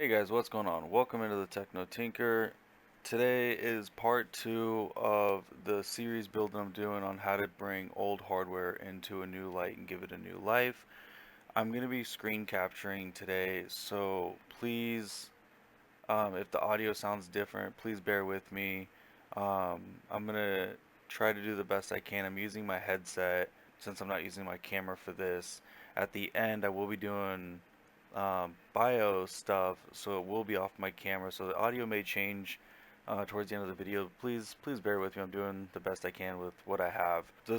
Hey guys, what's going on? Welcome into the Techno Tinker. Today is part two of the series build I'm doing on how to bring old hardware into a new light and give it a new life. I'm going to be screen capturing today, so please, if the audio sounds different, please bear with me. I'm going to try to do the best I can. I'm using my headset since I'm not using my camera for this. At the end, I will be doing bio stuff, so it will be off my camera, so the audio may change towards the end of the video. Please bear with me. I'm doing the best I can with what I have. So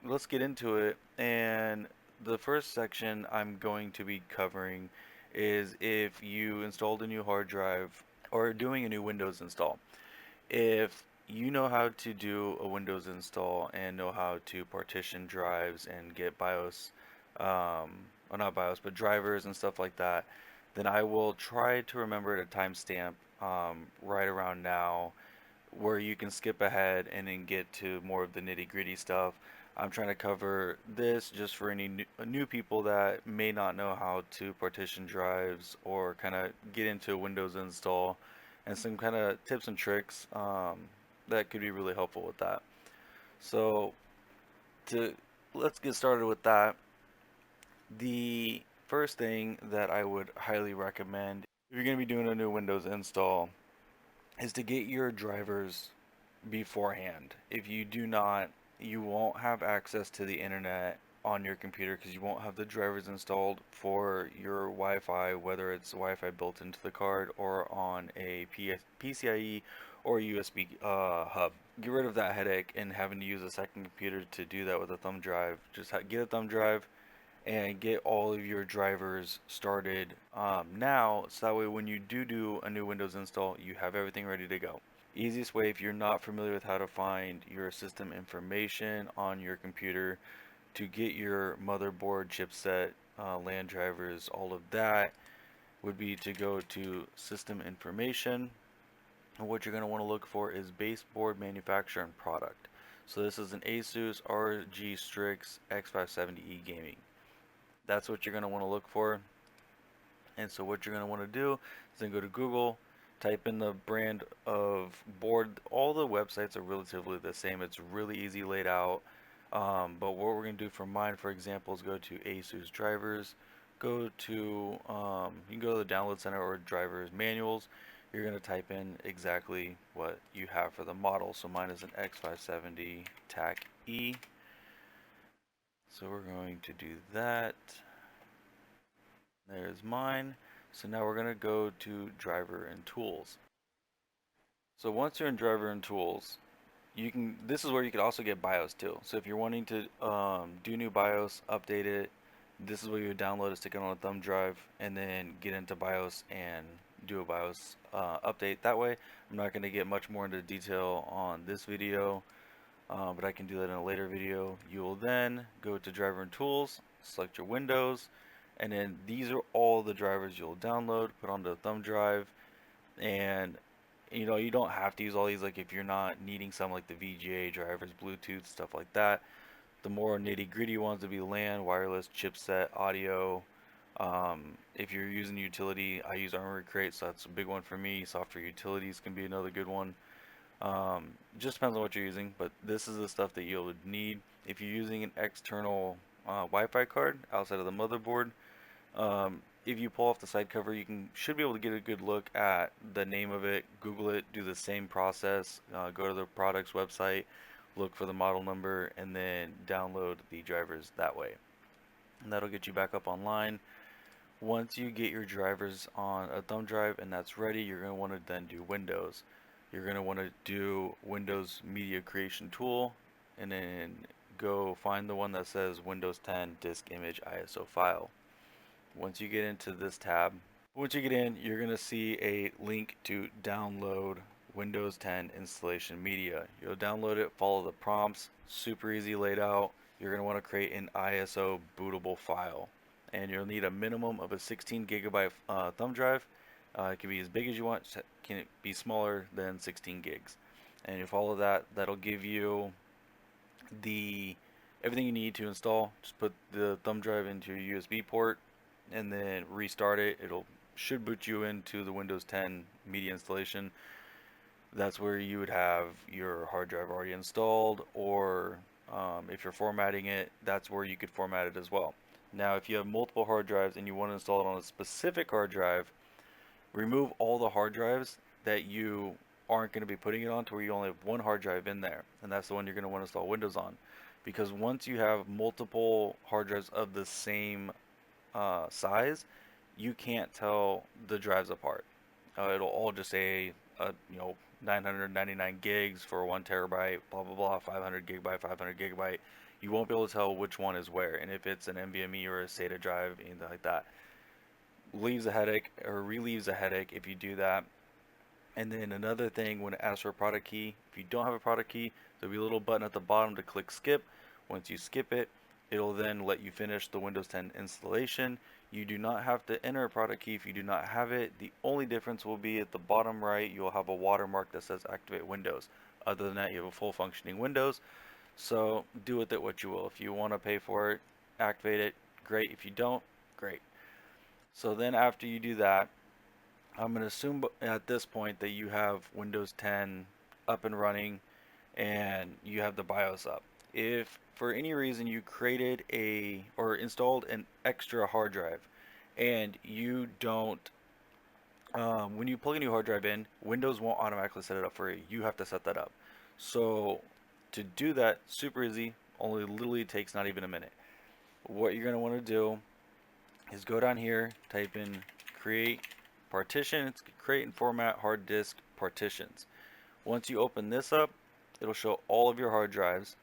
let's get into it. And the first section I'm going to be covering is if you installed a new hard drive or doing a new Windows install. If you know how to do a Windows install and know how to partition drives and get BIOS, well not BIOS, but drivers and stuff like that, then I will try to remember to timestamp right around now where you can skip ahead and then get to more of the nitty-gritty stuff. I'm trying to cover this just for any new people that may not know how to partition drives or kind of get into a Windows install and some kind of tips and tricks that could be really helpful with that. So to let's get started with that. The first thing that I would highly recommend if you're going to be doing a new Windows install is to get your drivers beforehand. If you do not, you won't have access to the internet on your computer because you won't have the drivers installed for your Wi-Fi, whether it's Wi-Fi built into the card or on a PCIe or USB hub. Get rid of that headache and having to use a second computer to do that with a thumb drive. Just get a thumb drive and get all of your drivers started now, so that way when you do a new Windows install, you have everything ready to go. Easiest way, if you're not familiar with how to find your system information on your computer to get your motherboard, chipset, LAN drivers, all of that, would be to go to System Information. And what you're going to want to look for is baseboard manufacturer and product. So this is an Asus RG Strix X570E Gaming. That's what you're going to want to look for. And so what you're going to want to do is then go to Google, type in the brand of board. All the websites are relatively the same. It's really easy laid out. But what we're going to do for mine, for example, is go to ASUS drivers. Go to, you can go to the download center or drivers manuals. You're going to type in exactly what you have for the model. So mine is an X570 TAC E. So we're going to do that. There's mine. So now we're going to go to driver and tools. So once you're in driver and tools, this is where you could also get BIOS too. So if you're wanting to do new BIOS, update it, this is where you would download it, stick it on a thumb drive, and then get into BIOS and do a BIOS update that way. I'm not going to get much more into detail on this video, but I can do that in a later video. You will then go to driver and tools, select your Windows, and then these are all the drivers you'll download, put onto the thumb drive, and you don't have to use all these, like if you're not needing some like the VGA drivers, Bluetooth, stuff like that. The more nitty gritty ones would be LAN, wireless, chipset, audio. If you're using utility, I use Armory Crate, so that's a big one for me. Software utilities can be another good one. Just depends on what you're using, but this is the stuff that you'll need. If you're using an external Wi-Fi card outside of the motherboard, if you pull off the side cover, should be able to get a good look at the name of it, Google it, do the same process, go to the product's website, look for the model number, and then download the drivers that way. And that'll get you back up online. Once you get your drivers on a thumb drive and that's ready, you're going to want to then do Windows. You're going to want to do Windows Media Creation Tool, and then go find the one that says Windows 10 Disk Image ISO File. Once you get into this tab, once you get in, you're going to see a link to download Windows 10 installation media. You'll download it, follow the prompts, super easy laid out. You're going to want to create an ISO bootable file, and you'll need a minimum of a 16 gigabyte thumb drive. It can be as big as you want, can it be smaller than 16 gigs. And you follow that, that'll give you everything you need to install. Just put the thumb drive into your USB port and then restart it. It'll should boot you into the Windows 10 media installation. That's where you would have your hard drive already installed, or if you're formatting it, that's where you could format it as well. Now, if you have multiple hard drives and you want to install it on a specific hard drive, remove all the hard drives that you aren't going to be putting it on to where you only have one hard drive in there, and that's the one you're going to want to install Windows on. Because once you have multiple hard drives of the same size, you can't tell the drives apart. It'll all just say, 999 gigs for 1 terabyte, blah blah blah, 500 gigabyte, 500 gigabyte. You won't be able to tell which one is where, and if it's an NVMe or a SATA drive, anything like that. Leaves a headache, or relieves a headache if you do that. And then another thing, when it asks for a product key, if you don't have a product key, there'll be a little button at the bottom to click skip. Once you skip it, it'll then let you finish the Windows 10 installation. You do not have to enter a product key if you do not have it. The only difference will be at the bottom right, you'll have a watermark that says activate Windows. Other than that, you have a full functioning Windows. So do with it what you will. If you want to pay for it, activate it, great. If you don't, great. So then after you do that, I'm going to assume at this point that you have Windows 10 up and running and you have the BIOS up. If for any reason you created or installed an extra hard drive and you don't, when you plug a new hard drive in, Windows won't automatically set it up for you. You have to set that up. So to do that, super easy, only literally takes not even a minute. What you're going to want to do is go down here, type in create partitions, create and format hard disk partitions. Once you open this up, it'll show all of your hard drives,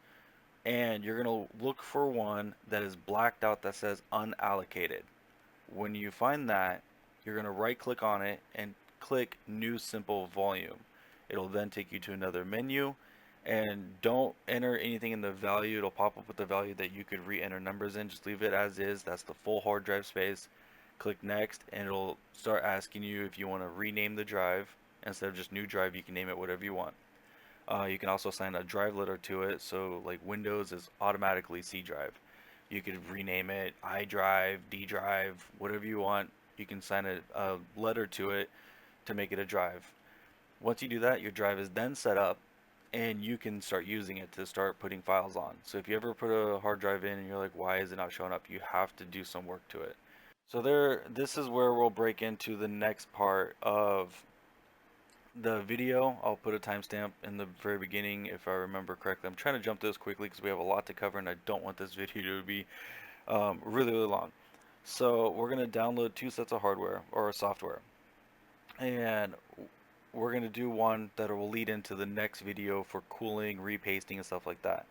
and you're going to look for one that is blacked out that says unallocated. When you find that, you're going to right click on it and click new simple volume. It'll then take you to another menu, and don't enter anything in the value. It'll pop up with the value that you could re-enter numbers in. Just leave it as is. That's the full hard drive space. Click next, and it'll start asking you if you want to rename the drive. Instead of just new drive, you can name it whatever you want. You can also assign a drive letter to it. So like Windows is automatically C drive. You could rename it I drive, D drive, whatever you want. You can assign a letter to it to make it a drive. Once you do that, your drive is then set up, and you can start using it to start putting files on. So if you ever put a hard drive in and you're like, why is it not showing up? You have to do some work to it. So this is where we'll break into the next part of the video. I'll put a timestamp in the very beginning if I remember correctly. I'm trying to jump this quickly because we have a lot to cover and I don't want this video to be really long. So we're going to download 2 sets of hardware or software, and we're going to do one that will lead into the next video for cooling, repasting, and stuff like that.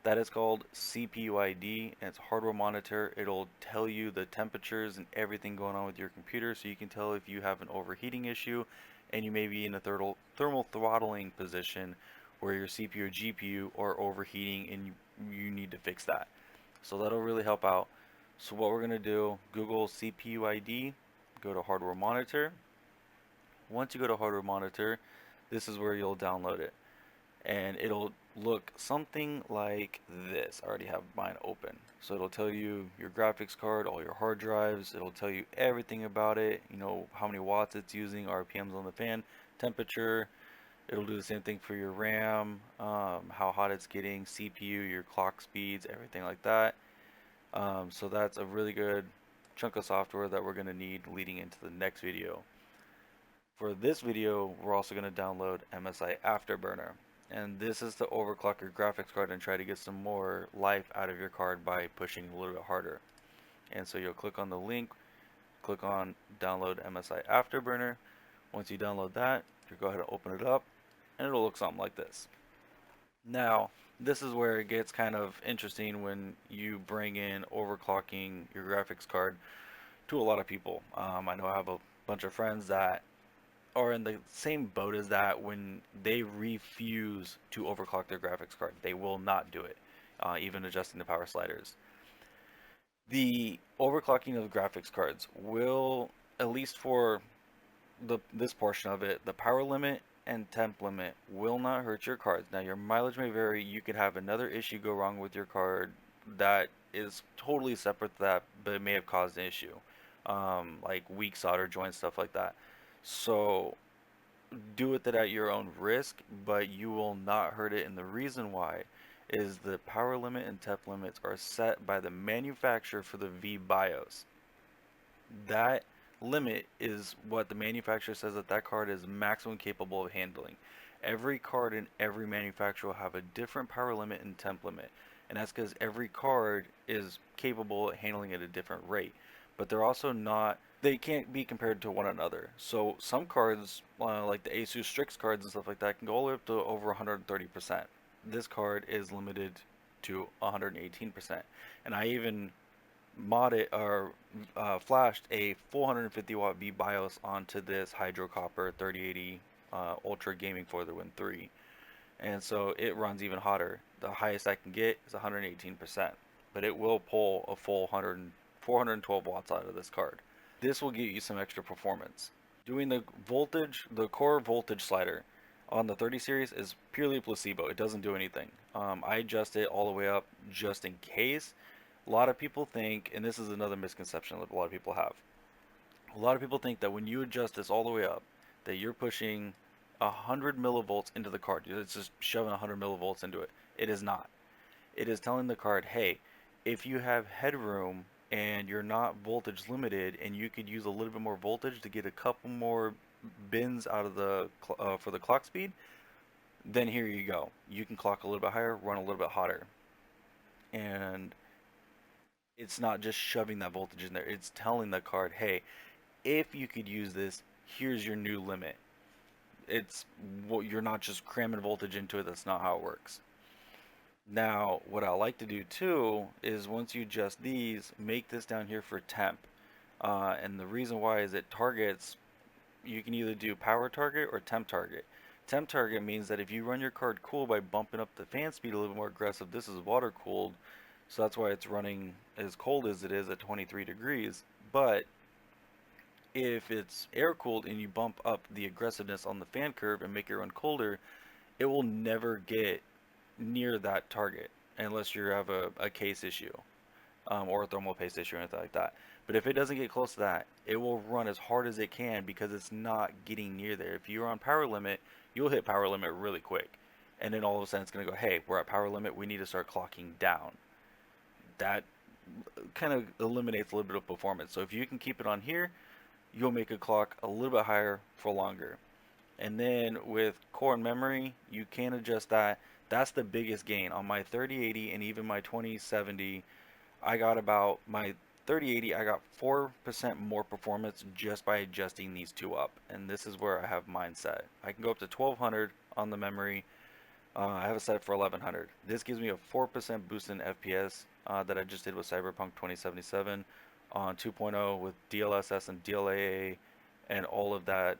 That is called CPU ID, and it's hardware monitor. It'll tell you the temperatures and everything going on with your computer, so you can tell if you have an overheating issue and you may be in a thermal throttling position where your CPU or GPU are overheating and you need to fix that. So that'll really help out. So what we're going to do, Google CPU ID, go to hardware monitor. Once you go to hardware monitor, this is where you'll download it, and it'll look something like this. I already have mine open. So it'll tell you your graphics card, all your hard drives. It'll tell you everything about it, how many watts it's using, RPMs on the fan, temperature. It'll do the same thing for your RAM, how hot it's getting, CPU, your clock speeds, everything like that. So that's a really good chunk of software that we're going to need leading into the next video. For this video, we're also going to download MSI Afterburner. And this is to overclock your graphics card and try to get some more life out of your card by pushing a little bit harder. And so you'll click on the link, click on download MSI Afterburner. Once you download that, you go ahead and open it up, and it'll look something like this. Now, this is where it gets kind of interesting when you bring in overclocking your graphics card to a lot of people. I know I have a bunch of friends that are in the same boat as that. When they refuse to overclock their graphics card, they will not do it, even adjusting the power sliders. The overclocking of graphics cards will, at least for this portion of it, the power limit and temp limit will not hurt your cards. Now your mileage may vary. You could have another issue go wrong with your card that is totally separate to that, but it may have caused an issue. like weak solder joints, stuff like that. So do it that at your own risk, but you will not hurt it. And the reason why is the power limit and temp limits are set by the manufacturer for the V BIOS. That limit is what the manufacturer says that that card is maximum capable of handling. Every card in every manufacturer will have a different power limit and temp limit, and that's because every card is capable of handling at a different rate. But they're also not, they can't be compared to one another. So some cards, like the Asus Strix cards and stuff like that, can go all the way up to over 130%. This card is limited to 118%. And I even modded or flashed a 450 watt V BIOS onto this Hydro Copper 3080 Ultra Gaming for the Win 3, and so it runs even hotter. The highest I can get is 118%, but it will pull a full 412 watts out of this card. This will give you some extra performance. Doing the voltage, the core voltage slider on the 30 series is purely a placebo. It doesn't do anything. I adjust it all the way up just in case. A lot of people think, and this is another misconception that a lot of people have. A lot of people think that when you adjust this all the way up, that you're pushing 100 millivolts into the card. It's just shoving 100 millivolts into it. It is not. It is telling the card, hey, if you have headroom and you're not voltage limited, and you could use a little bit more voltage to get a couple more bins out of the for the clock speed, then here you go. You can clock a little bit higher, run a little bit hotter, and it's not just shoving that voltage in there. It's telling the card, hey, if you could use this, here's your new limit. It's what, you're not just cramming voltage into it. That's not how it works. Now, what I like to do too is once you adjust these, make this down here for temp. And the reason why is it targets, you can either do power target or temp target. Temp target means that if you run your card cool by bumping up the fan speed a little bit more aggressive, this is water cooled, so that's why it's running as cold as it is at 23 degrees. But if it's air cooled and you bump up the aggressiveness on the fan curve and make it run colder, it will never get near that target unless you have a case issue, or a thermal paste issue or anything like that. But if it doesn't get close to that, it will run as hard as it can because it's not getting near there. If you're on power limit, you'll hit power limit really quick. And then all of a sudden it's going to go, hey, we're at power limit, we need to start clocking down. That kind of eliminates a little bit of performance. So if you can keep it on here, you'll make a clock a little bit higher for longer. And then with core and memory, you can adjust that. That's the biggest gain. On my 3080 and even my 2070, I got about my 3080, I got 4% more performance just by adjusting these two up. And this is where I have mine set. I can go up to 1200 on the memory. I have it set for 1100. This gives me a 4% boost in FPS that I just did with Cyberpunk 2077 on 2.0 with DLSS and DLAA and all of that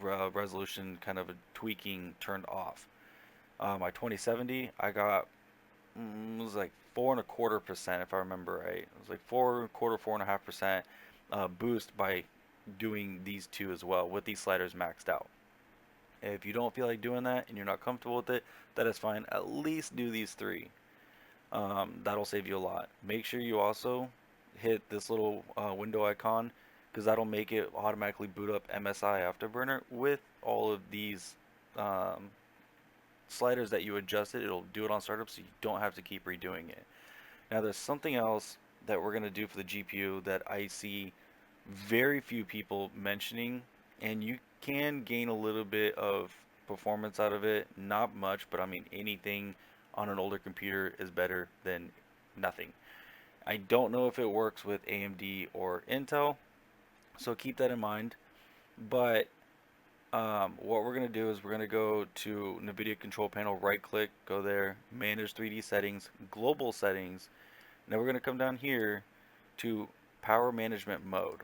resolution kind of tweaking turned off. My 2070, I got it was like 4.25% if I remember right. It was like 4.25%, 4.5% boost by doing these two as well with these sliders maxed out. If you don't feel like doing that and you're not comfortable with it, that is fine. At least do these three. That'll save you a lot. Make sure you also hit this little window icon because that'll make it automatically boot up MSI Afterburner with all of these sliders that you adjusted. It'll do it on startup so you don't have to keep redoing it. Now there's something else that we're going to do for the GPU that I see very few people mentioning, and you can gain a little bit of performance out of it. Not much, but I mean anything on an older computer is better than nothing. I don't know if it works with AMD or Intel, so keep that in mind. But what we're going to do is we're going to go to NVIDIA Control Panel, right click, go there, Manage 3D Settings, Global Settings. Now we're going to come down here to Power Management Mode.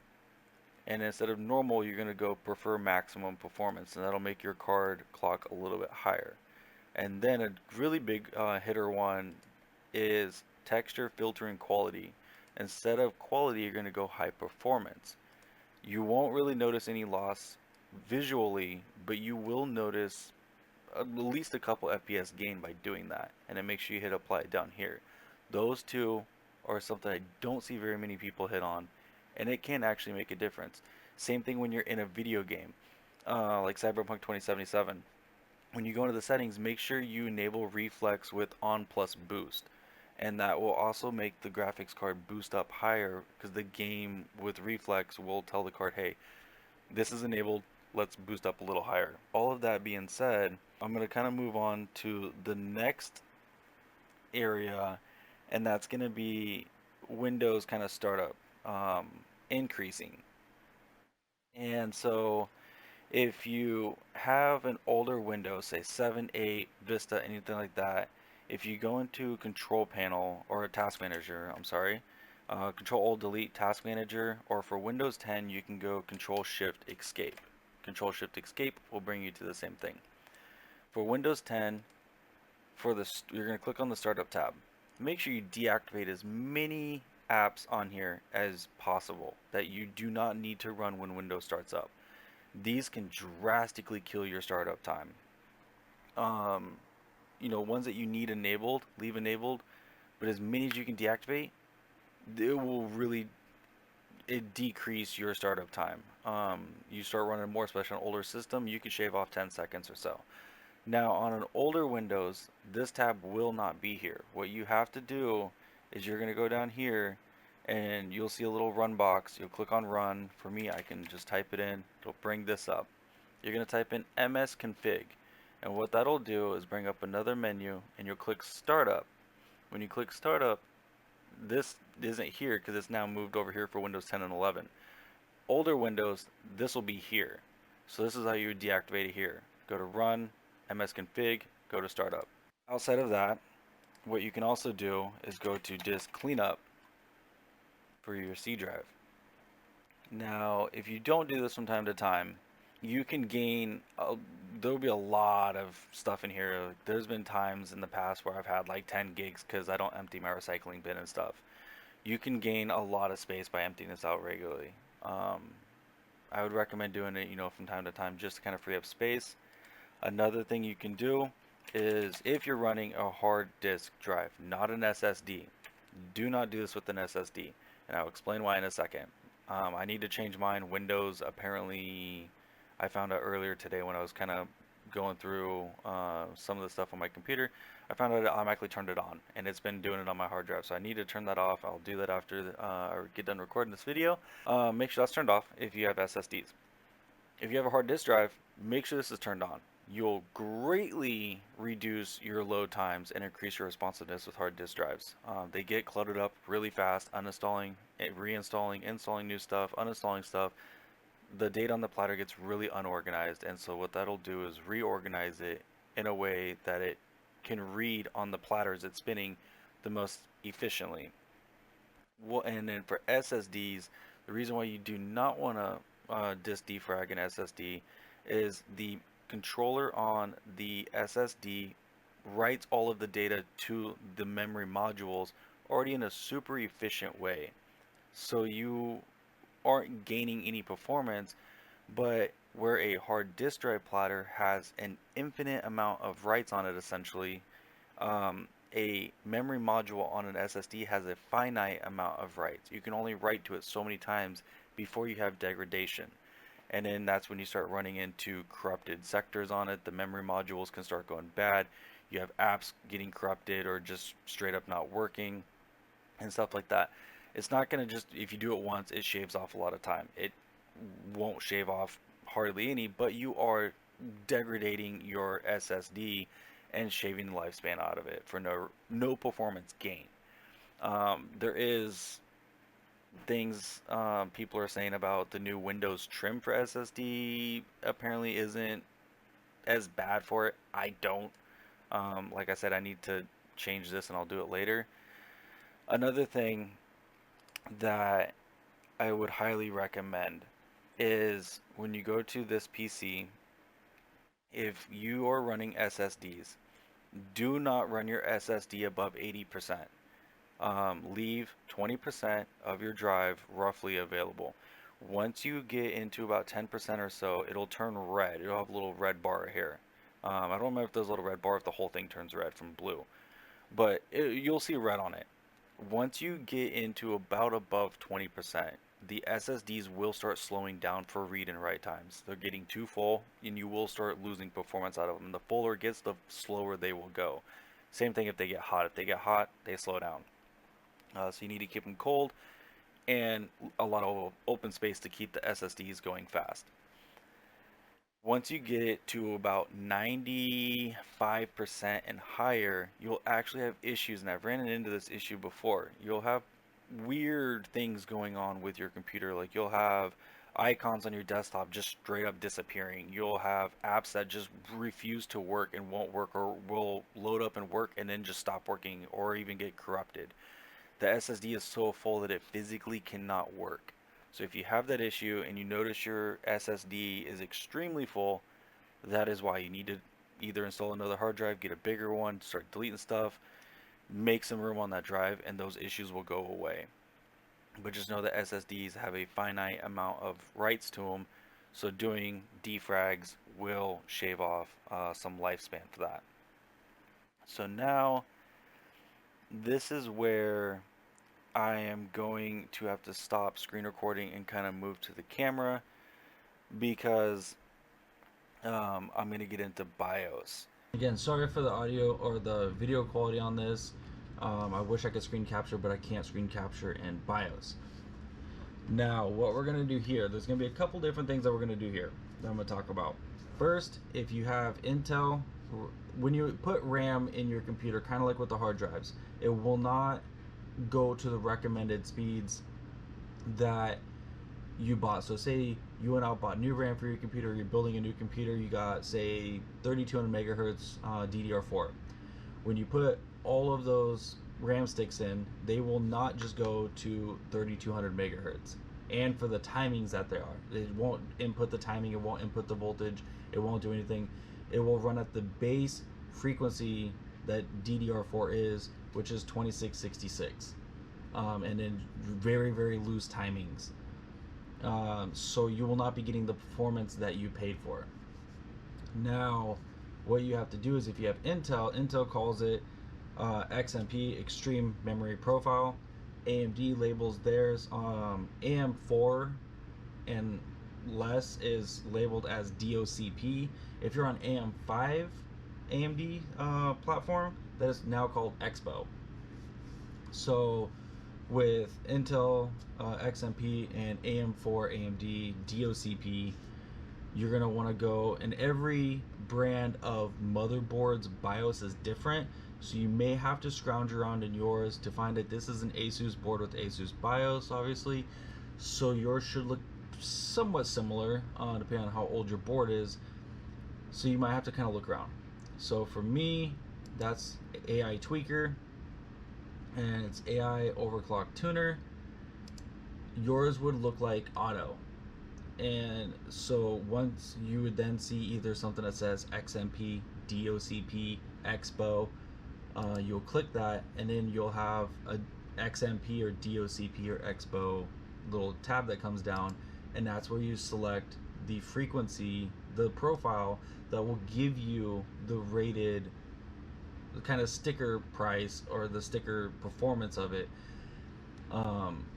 And instead of normal, you're going to go prefer maximum performance, and that'll make your card clock a little bit higher. And then a really big hitter one is texture, filtering, quality. Instead of quality, you're going to go high performance. You won't really notice any loss visually, but you will notice at least a couple FPS gain by doing that. And then make sure you hit apply down here. Those two are something I don't see very many people hit on, and it can actually make a difference. Same thing when you're in a video game, like Cyberpunk 2077. When you go into the settings, make sure you enable reflex with on plus boost, and that will also make the graphics card boost up higher, because the game with reflex will tell the card, hey, this is enabled, let's boost up a little higher. All of that being said, I'm going to kind of move on to the next area, and that's going to be Windows kind of startup increasing. And so if you have an older Windows, say 7, 8, Vista, anything like that, if you go into Control Panel or a Task Manager, I'm sorry, Control Alt Delete Task Manager, or for Windows 10, you can go Control Shift Escape. Control Shift Escape will bring you to the same thing. For Windows 10, for this, you're going to click on the Startup tab. Make sure you deactivate as many apps on here as possible that you do not need to run when Windows starts up. These can drastically kill your startup time. Um, ones that you need enabled, leave enabled, but as many as you can deactivate, it will really decrease your startup time. You start running more, especially on an older system, you can shave off 10 seconds or so. Now, on an older Windows, this tab will not be here. What you have to do is you're going to go down here and you'll see a little run box. You'll click on run. For me, I can just type it in. It'll bring this up. You're going to type in msconfig. And what that'll do is bring up another menu, and you'll click startup. When you click startup, this isn't here because it's now moved over here for Windows 10 and 11. Older Windows, this will be here. So this is how you would deactivate it here. Go to run, msconfig, go to startup. Outside of that, what you can also do is go to disk cleanup for your C drive. Now, if you don't do this from time to time, you can gain, there'll be a lot of stuff in here. There's been times in the past where I've had like 10 gigs because I don't empty my recycling bin and stuff. You can gain a lot of space by emptying this out regularly. I would recommend doing it, from time to time just to kind of free up space. Another thing you can do is if you're running a hard disk drive, not an SSD, do not do this with an SSD, and I'll explain why in a second. I need to change mine. Windows, apparently, I found out earlier today when I was kind of going through some of the stuff on my computer, I found out it automatically turned it on, and it's been doing it on my hard drive, so I need to turn that off. I'll do that after I get done recording this video. Make sure that's turned off if you have SSDs. If you have a hard disk drive, make sure this is turned on. You'll greatly reduce your load times and increase your responsiveness with hard disk drives. They get cluttered up really fast, uninstalling, reinstalling, installing new stuff, uninstalling stuff. The data on the platter gets really unorganized, and so what that'll do is reorganize it in a way that it can read on the platters it's spinning the most efficiently. And then for SSDs, the reason why you do not want to disk defrag an SSD is the controller on the SSD writes all of the data to the memory modules already in a super efficient way. So you aren't gaining any performance, but where a hard disk drive platter has an infinite amount of writes on it essentially, a memory module on an SSD has a finite amount of writes. You can only write to it so many times before you have degradation. And then that's when you start running into corrupted sectors on it. The memory modules can start going bad. You have apps getting corrupted or just straight up not working and stuff like that. It's not going to just, if you do it once, it shaves off a lot of time. It won't shave off hardly any, but you are degrading your SSD and shaving the lifespan out of it for no performance gain. There is things people are saying about the new Windows trim for SSD apparently isn't as bad for it. I don't. Like I said, I need to change this and I'll do it later. Another thing that I would highly recommend is when you go to this PC, if you are running SSDs, do not run your SSD above 80%. Leave 20% of your drive roughly available. Once you get into about 10% or so, it'll turn red. It'll have a little red bar here. I don't remember if there's a little red bar, if the whole thing turns red from blue, but you'll see red on it. Once you get into about above 20%, the SSDs will start slowing down for read and write times. They're getting too full, and you will start losing performance out of them. The fuller it gets, the slower they will go. Same thing if they get hot. If they get hot, they slow down. So you need to keep them cold and a lot of open space to keep the SSDs going fast. Once you get it to about 95% and higher, you'll actually have issues, and I've ran into this issue before. You'll have weird things going on with your computer, like you'll have icons on your desktop just straight up disappearing. You'll have apps that just refuse to work and won't work, or will load up and work and then just stop working or even get corrupted. The SSD is so full that it physically cannot work. So if you have that issue and you notice your SSD is extremely full, that is why you need to either install another hard drive, get a bigger one, start deleting stuff, make some room on that drive, and those issues will go away. But just know that SSDs have a finite amount of writes to them, so doing defrags will shave off some lifespan for that. So now, this is where I am going to have to stop screen recording and kind of move to the camera because I'm going to get into BIOS. Again, sorry for the audio or the video quality on this. I wish I could screen capture, but I can't screen capture in BIOS. Now, what we're going to do here, there's going to be a couple different things that we're going to do here that I'm going to talk about. First, if you have Intel, when you put RAM in your computer, kind of like with the hard drives, it will not go to the recommended speeds that you bought. So say you went out, bought new RAM for your computer, you're building a new computer, you got say 3200 megahertz DDR4. When you put all of those RAM sticks in, they will not just go to 3200 megahertz. And for the timings that they are, it won't input the timing, it won't input the voltage, it won't do anything. It will run at the base frequency that DDR4 is, which is 2666, and then very, very loose timings. So you will not be getting the performance that you paid for. Now, what you have to do is if you have Intel calls it XMP, Extreme Memory Profile. AMD labels theirs AM4 and less is labeled as DOCP. If you're on AM5 AMD platform, that is now called Expo. So with Intel XMP and AM4 AMD DOCP, you're going to want to go, and every brand of motherboard's BIOS is different, so you may have to scrounge around in yours to find that this is an Asus board with Asus BIOS, obviously, so yours should look somewhat similar depending on how old your board is, so you might have to kind of look around. So for me, that's AI Tweaker, and it's AI Overclock Tuner. Yours would look like Auto. And so once you would then see either something that says XMP, DOCP, Expo, you'll click that, and then you'll have a XMP or DOCP or Expo little tab that comes down, and that's where you select the frequency, the profile that will give you the rated kind of sticker price or the sticker performance of it.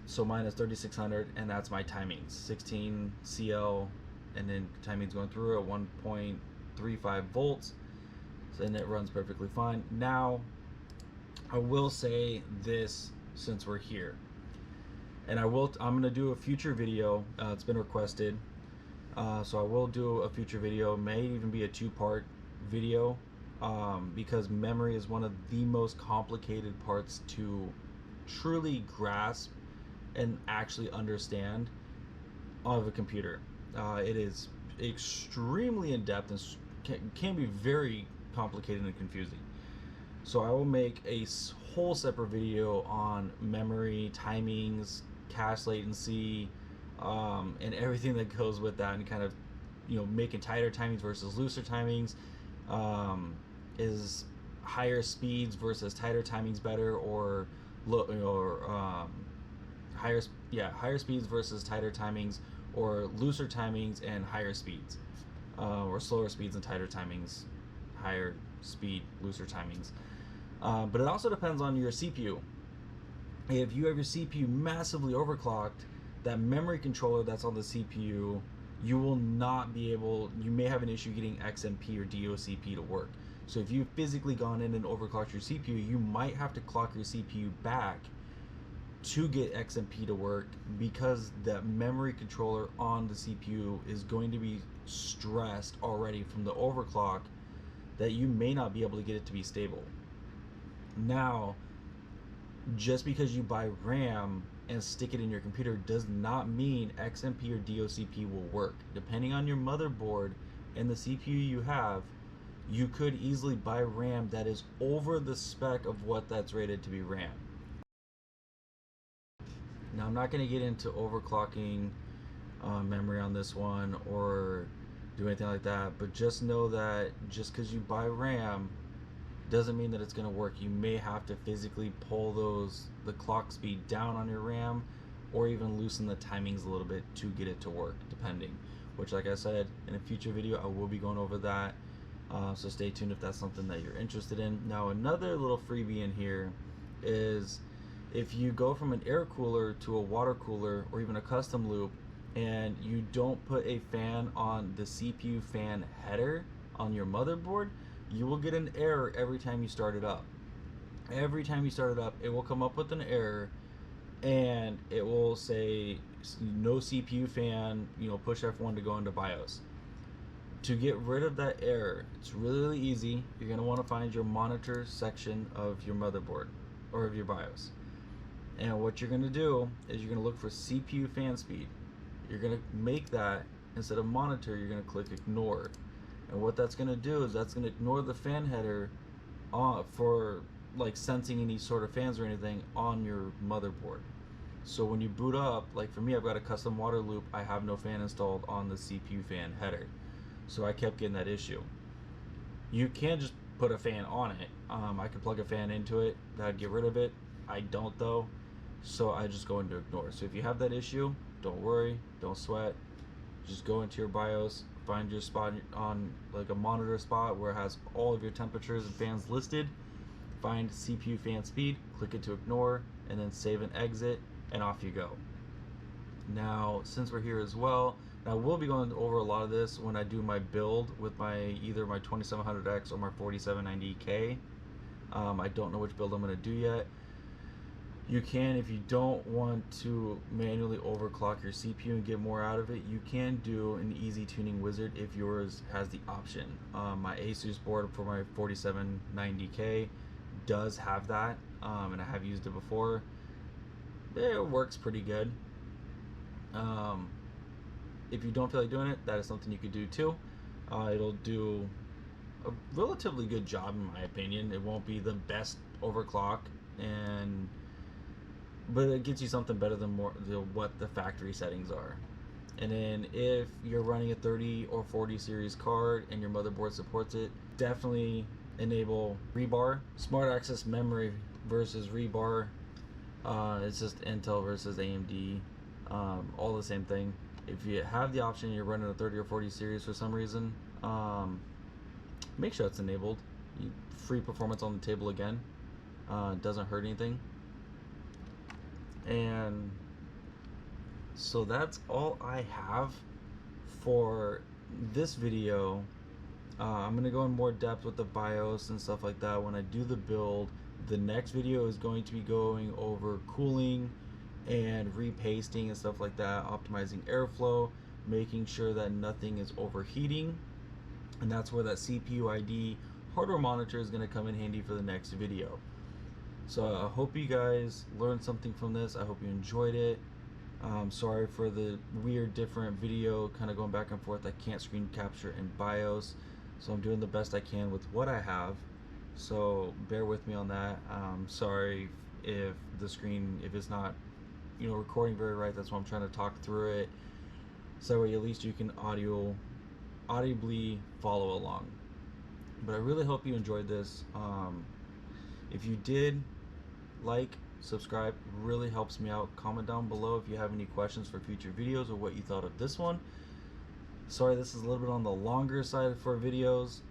So mine is 3600, and that's my timings, 16 CL, and then timings going through at 1.35 volts, and it runs perfectly fine. Now, I will say this since we're here, and I'm going to do a future video. It's been requested, so I will do a future video. May even be a two-part video, because memory is one of the most complicated parts to truly grasp and actually understand of a computer. It is extremely in depth and can be very complicated and confusing. So I will make a whole separate video on memory, timings, cache latency, and everything that goes with that, and kind of, making tighter timings versus looser timings. Is higher speeds versus tighter timings better, or higher speeds versus tighter timings, or looser timings and higher speeds, or slower speeds and tighter timings, higher speed, looser timings. But it also depends on your CPU. If you have your CPU massively overclocked, that memory controller that's on the CPU, you will not be able, you may have an issue getting XMP or DOCP to work. So if you've physically gone in and overclocked your CPU, you might have to clock your CPU back to get XMP to work, because that memory controller on the CPU is going to be stressed already from the overclock, that you may not be able to get it to be stable. Now, just because you buy RAM and stick it in your computer does not mean XMP or DOCP will work. Depending on your motherboard and the CPU you have, you could easily buy RAM that is over the spec of what that's rated to be RAM. Now, I'm not going to get into overclocking memory on this one or do anything like that, but just know that just because you buy RAM doesn't mean that it's going to work. You may have to physically pull the clock speed down on your RAM, or even loosen the timings a little bit to get it to work, depending. Which, like I said, in a future video I will be going over that, so stay tuned if that's something that you're interested in. Now, another little freebie in here is, if you go from an air cooler to a water cooler or even a custom loop, and you don't put a fan on the CPU fan header on your motherboard, you will get an error every time you start it up. Every time you start it up, it will come up with an error, and it will say no CPU fan, push F1 to go into BIOS. To get rid of that error, it's really, really easy. You're going to want to find your monitor section of your motherboard or of your BIOS. And what you're going to do is you're going to look for CPU fan speed. You're going to make that, instead of monitor, you're going to click ignore. And what that's going to do is that's going to ignore the fan header for like sensing any sort of fans or anything on your motherboard. So when you boot up, like for me, I've got a custom water loop, I have no fan installed on the CPU fan header. So I kept getting that issue. You can just put a fan on it. I could plug a fan into it, that'd get rid of it. I don't though, so I just go into ignore. So if you have that issue, don't worry, don't sweat. Just go into your BIOS, find your spot on like a monitor spot where it has all of your temperatures and fans listed. Find CPU fan speed, click it to ignore, and then save and exit, and off you go. Now, since we're here as well, now we'll be going over a lot of this when I do my build with either my 2700X or my 4790K. I don't know which build I'm going to do yet. You can, if you don't want to manually overclock your CPU and get more out of it, you can do an easy tuning wizard if yours has the option. My Asus board for my 4790K does have that, and I have used it before. It works pretty good. If you don't feel like doing it, that is something you could do too. It'll do a relatively good job in my opinion. It won't be the best overclock, but it gets you something better than what the factory settings are. And then if you're running a 30 or 40 series card and your motherboard supports it, definitely enable rebar. Smart access memory versus rebar, it's just Intel versus AMD, all the same thing. If you have the option, you're running a 30 or 40 series for some reason, make sure it's enabled. Free performance on the table again. Doesn't hurt anything. And so that's all I have for this video. I'm going to go in more depth with the BIOS and stuff like that when I do the build. The next video is going to be going over cooling and repasting and stuff like that, optimizing airflow, making sure that nothing is overheating, and that's where that CPU ID hardware monitor is going to come in handy for the next video. So I hope you guys learned something from this. I hope you enjoyed it. Sorry for the weird different video kind of going back and forth. I can't screen capture in BIOS, so I'm doing the best I can with what I have, so bear with me on that. Sorry if the screen, if it's not recording very right. That's why I'm trying to talk through it, so at least you can audibly follow along. But I really hope you enjoyed this. If you did, like, subscribe, really helps me out. Comment down below if you have any questions for future videos or what you thought of this one. Sorry this is a little bit on the longer side for videos,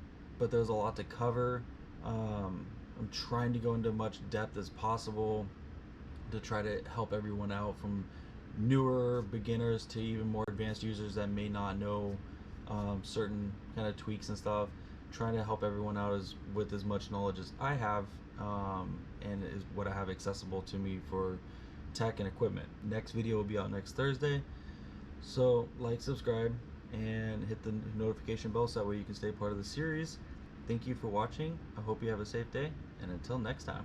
but there's a lot to cover. I'm trying to go into much depth as possible to try to help everyone out from newer beginners to even more advanced users that may not know certain kind of tweaks and stuff. Trying to help everyone out with as much knowledge as I have, and is what I have accessible to me for tech and equipment. Next video will be out next Thursday. So like, subscribe, and hit the notification bell so that way you can stay part of the series. Thank you for watching. I hope you have a safe day, and until next time.